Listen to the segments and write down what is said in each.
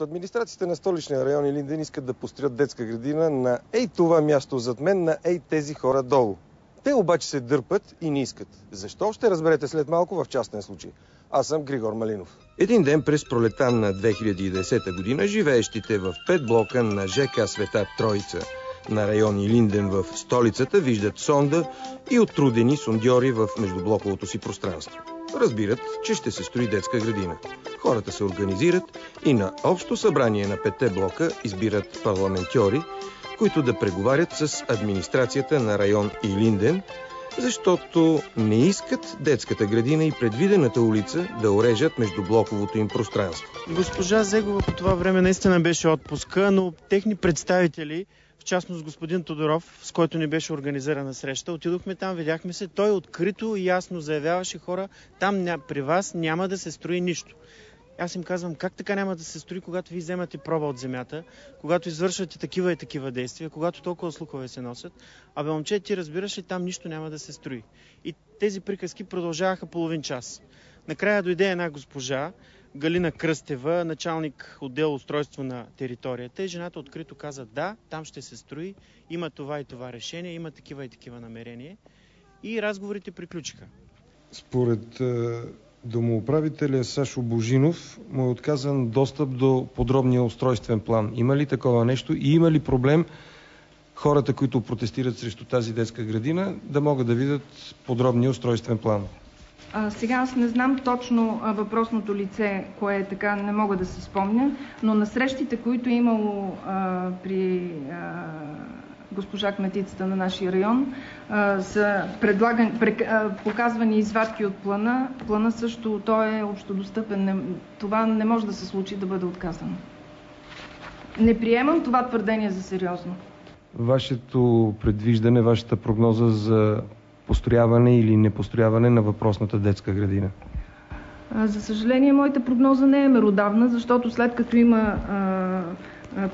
От администрацията на столичния район Илинден искат да построят детска градина на ей това място зад мен, на ей тези хора долу. Те обаче се дърпат и не искат. Защо? Ще разберете след малко в частен случай. Аз съм Григор Малинов. Един ден през пролета на 2010 година живеещите в 5 блока на ЖК Света Троица на район Илинден в столицата виждат сонда и оттрудени сондьори в междублоковото си пространство. Разбират, че ще се строи детска градина. Хората се организират и на общо събрание на 5 блока избират парламентьори, които да преговарят с администрацията на район Илинден, защото не искат детската градина и предвидената улица да орежат междублоковото им пространство. Госпожа Зегова по това време наистина беше отпуска, но техни представители, в частност господин Тодоров, с който ни беше организирана среща, отидохме там, видяхме се, той открито и ясно заявяваше: хора, там при вас няма да се строи нищо. Аз им казвам: как така няма да се строи, когато ви вземате проба от земята, когато извършвате такива и такива действия, когато толкова слухове се носят? Абе, момче, ти разбираш ли, там нищо няма да се строи. И тези приказки продължаваха половин час. Накрая дойде една госпожа, Галина Кръстева, началник отдел устройство на територията, и жената открито каза: да, там ще се строи, има това и това решение, има такива и такива намерения. И разговорите приключиха. Според домоуправителя Сашо Божинов му е отказан достъп до подробния устройствен план. Има ли такова нещо и има ли проблем хората, които протестират срещу тази детска градина, да могат да видят подробния устройствен план? Сега аз не знам точно въпросното лице, кое е така, не мога да се спомня, но на срещите, които е имало при госпожа кметицата на нашия район, са показвани извадки от плана. Плана също, той е общодостъпен. Това не може да се случи да бъде отказано. Не приемам това твърдение за сериозно. Вашето предвиждане, вашата прогноза за построяване или непострояване на въпросната детска градина? За съжаление, моята прогноза не е меродавна, защото след като има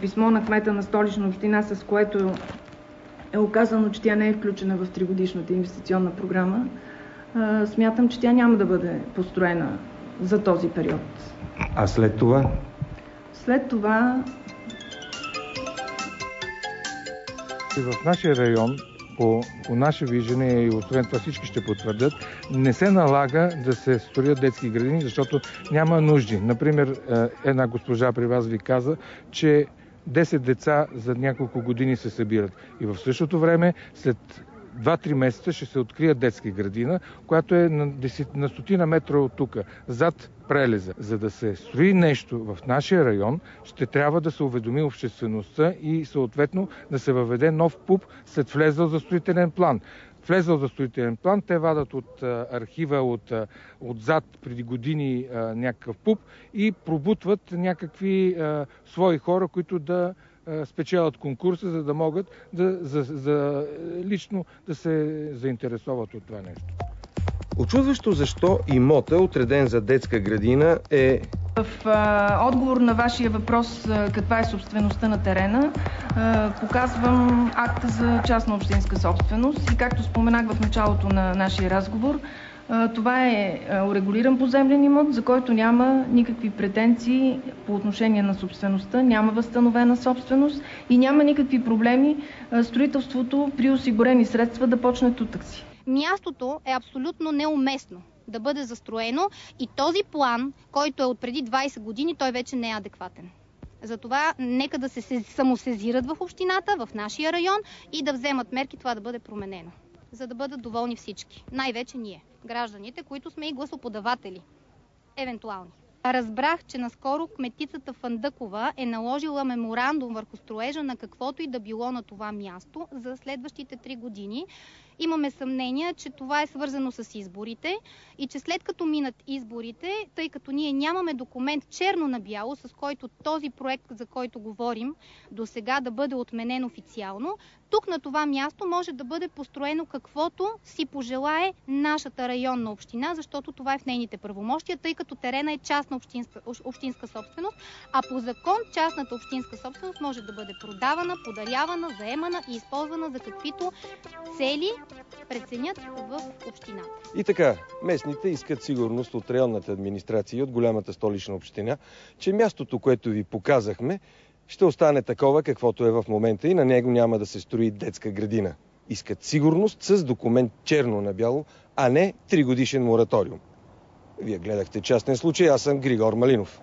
писмо на кмета на Столична община, с което е оказано, че тя не е включена в 3-годишната инвестиционна програма, смятам, че тя няма да бъде построена за този период. А след това? След това... В нашия район, по наше виждане, и освен това всички ще потвърдят, не се налага да се строят детски градини, защото няма нужди. Например, една госпожа при вас ви каза, че 10 деца за няколко години се събират. И в същото време, след 2-3 месеца ще се открие детска градина, която е на стотина метра от тук, зад прелеза. За да се строи нещо в нашия район, ще трябва да се уведоми обществеността и съответно да се въведе нов ПУП след влезъл за строителен план. Влезъл за строителен план, те вадат от архива отзад преди години някакъв ПУП и пробутват някакви свои хора, които да спечелят конкурса, за да могат лично да се заинтересуват от това нещо. Очудващо защо имота, отреден за детска градина, е... В отговор на вашия въпрос каква е собствеността на терена, показвам акта за частна общинска собственост и както споменах в началото на нашия разговор, това е урегулиран поземлен имот, за който няма никакви претенции по отношение на собствеността, няма възстановена собственост и няма никакви проблеми строителството при осигурени средства да почне тутък си. Мястото е абсолютно неуместно да бъде застроено и този план, който е от преди 20 години, той вече не е адекватен. Затова нека да се самосезират в общината, в нашия район и да вземат мерки това да бъде променено, за да бъдат доволни всички. Най-вече ние, гражданите, които сме и гласоподаватели, евентуални. Разбрах, че наскоро кметицата Фандъкова е наложила меморандум върху строежа на каквото и да било на това място за следващите 3 години. Имаме съмнение, че това е свързано с изборите и че след като минат изборите, тъй като ние нямаме документ черно на бяло, с който този проект, за който говорим, до сега да бъде отменен официално, тук на това място може да бъде построено каквото си пожелае нашата районна община, защото това е в нейните правомощия, тъй като терена е частна общинска собственост, а по закон частната общинска собственост може да бъде продавана, подарявана, заемана и използвана за каквито цели преценят в общината. И така, местните искат сигурност от районната администрация и от голямата столична община, че мястото, което ви показахме, ще остане такова, каквото е в момента и на него няма да се строи детска градина. Искат сигурност с документ черно на бяло, а не 3-годишен мораториум. Вие гледахте частен случай, аз съм Григор Малинов.